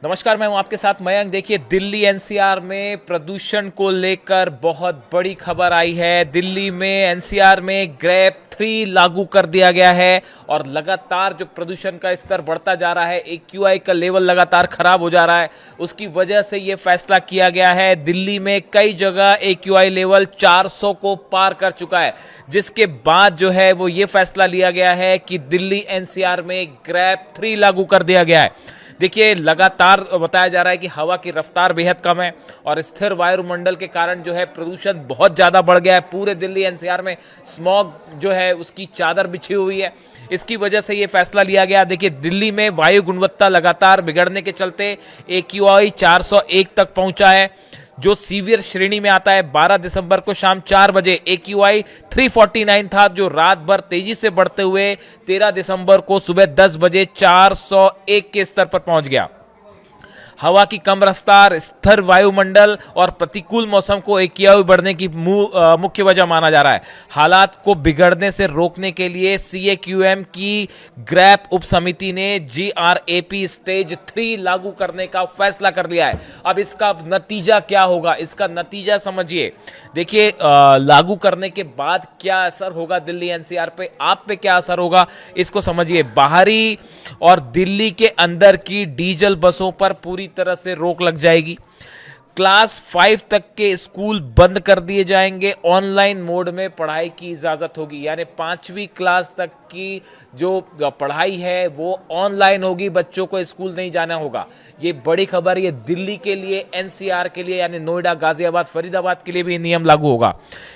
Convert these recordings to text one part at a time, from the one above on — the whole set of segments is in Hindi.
नमस्कार, मैं हूं आपके साथ मयंक। देखिए, दिल्ली एनसीआर में प्रदूषण को लेकर बहुत बड़ी खबर आई है। दिल्ली में एनसीआर में ग्रेप 3 लागू कर दिया गया है और लगातार जो प्रदूषण का स्तर बढ़ता जा रहा है, एक्यूआई का लेवल लगातार खराब हो जा रहा है, उसकी वजह से ये फैसला किया गया है। दिल्ली में कई जगह एक्यूआई लेवल 400 को पार कर चुका है, जिसके बाद जो है वो ये फैसला लिया गया है कि दिल्ली एनसीआर में ग्रेप 3 लागू कर दिया गया है। देखिए, लगातार बताया जा रहा है कि हवा की रफ्तार बेहद कम है और स्थिर वायुमंडल के कारण जो है प्रदूषण बहुत ज़्यादा बढ़ गया है। पूरे दिल्ली एनसीआर में स्मॉग जो है उसकी चादर बिछी हुई है। इसकी वजह से ये फैसला लिया गया। देखिए, दिल्ली में वायु गुणवत्ता लगातार बिगड़ने के चलते एक्यूआई 401 तक पहुंचा है, जो सीवियर श्रेणी में आता है। 12 दिसंबर को शाम 4 बजे एक्यूआई 349 था, जो रात भर तेजी से बढ़ते हुए 13 दिसंबर को सुबह 10 बजे 401 के स्तर पर पहुंच गया। हवा की कम रफ्तार, स्थिर वायुमंडल और प्रतिकूल मौसम को एक्यूआई बढ़ने की मुख्य वजह माना जा रहा है। हालात को बिगड़ने से रोकने के लिए सीएक्यूएम की ग्रैप उप समिति ने जीआरएपी स्टेज 3 लागू करने का फैसला कर लिया है। अब इसका नतीजा क्या होगा, इसका नतीजा समझिए। देखिए, लागू करने के बाद क्या असर होगा दिल्ली एनसीआर पे, आप पे क्या असर होगा, इसको समझिए। बाहरी और दिल्ली के अंदर की डीजल बसों पर पूरी तरह से रोक लग जाएगी। क्लास 5 तक के स्कूल बंद कर दिए जाएंगे। ऑनलाइन मोड में पढ़ाई की इजाजत होगी, यानी 5वीं क्लास तक की जो पढ़ाई है वो ऑनलाइन होगी। बच्चों को स्कूल नहीं जाना होगा। ये बड़ी खबर, ये दिल्ली के लिए, एनसीआर के लिए, यानी नोएडा, गाजियाबाद, फरीदाबाद के लिए भी नियम लागू होगा।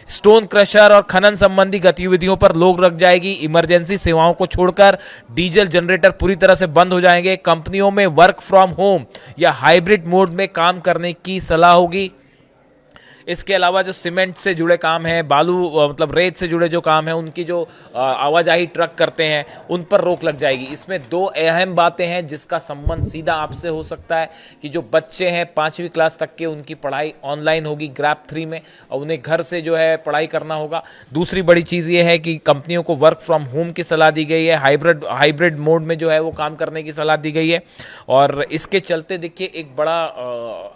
स्टोन क्रशर और खनन संबंधी गतिविधियों पर रोक लग जाएगी। इमरजेंसी सेवाओं को छोड़कर डीजल जनरेटर पूरी तरह से बंद हो जाएंगे। कंपनियों में वर्क फ्रॉम होम या हाइब्रिड मोड में काम करने की सलाह होगी। इसके अलावा जो सीमेंट से जुड़े काम हैं, बालू मतलब रेत से जुड़े जो काम हैं, उनकी जो आवाजाही ट्रक करते हैं, उन पर रोक लग जाएगी। इसमें दो अहम बातें हैं जिसका संबंध सीधा आपसे हो सकता है कि जो बच्चे हैं 5वीं क्लास तक के, उनकी पढ़ाई ऑनलाइन होगी ग्रैप 3 में और उन्हें घर से जो है पढ़ाई करना होगा। दूसरी बड़ी चीज़ ये है कि कंपनियों को वर्क फ्रॉम होम की सलाह दी गई है, हाइब्रिड मोड में जो है वो काम करने की सलाह दी गई है। और इसके चलते देखिए एक बड़ा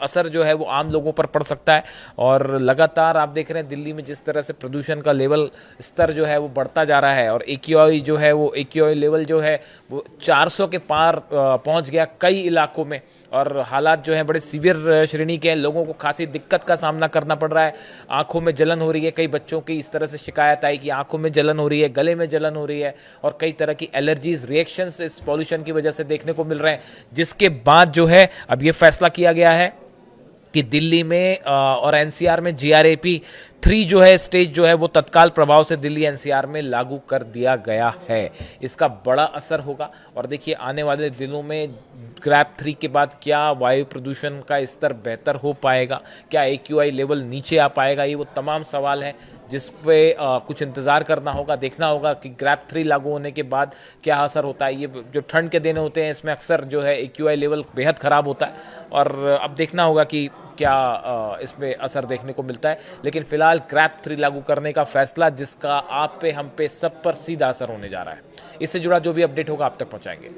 असर जो है वो आम लोगों पर पड़ सकता है। और लगातार आप देख रहे हैं दिल्ली में जिस तरह से प्रदूषण का लेवल स्तर जो है वो बढ़ता जा रहा है और एक्यूआई जो है वो एक्यूआई लेवल जो है वो 400 के पार पहुंच गया कई इलाकों में। और हालात जो है बड़े सीवियर श्रेणी के हैं। लोगों को खासी दिक्कत का सामना करना पड़ रहा है। आंखों में जलन हो रही है। कई बच्चों की इस तरह से शिकायत आई कि आंखों में जलन हो रही है, गले में जलन हो रही है और कई तरह की एलर्जीज, रिएक्शंस इस पॉल्यूशन की वजह से देखने को मिल रहे हैं। जिसके बाद जो है अब ये फैसला किया गया है कि दिल्ली में और एनसीआर में जीआरएपी 3 जो है स्टेज जो है वो तत्काल प्रभाव से दिल्ली एनसीआर में लागू कर दिया गया है। इसका बड़ा असर होगा। और देखिए, आने वाले दिनों में ग्रैप 3 के बाद क्या वायु प्रदूषण का स्तर बेहतर हो पाएगा, क्या एक्यूआई लेवल नीचे आ पाएगा, ये वो तमाम सवाल हैं जिस पे कुछ इंतज़ार करना होगा। देखना होगा कि ग्रैप 3 लागू होने के बाद क्या असर होता है। ये जो ठंड के दिन होते हैं इसमें अक्सर जो है एक्यूआई लेवल बेहद ख़राब होता है और अब देखना होगा कि क्या इसमें असर देखने को मिलता है। लेकिन फिलहाल ग्रैप 3 लागू करने का फैसला जिसका आप पे, हम पे, सब पर सीधा असर होने जा रहा है। इससे जुड़ा जो भी अपडेट होगा आप तक पहुंचाएंगे।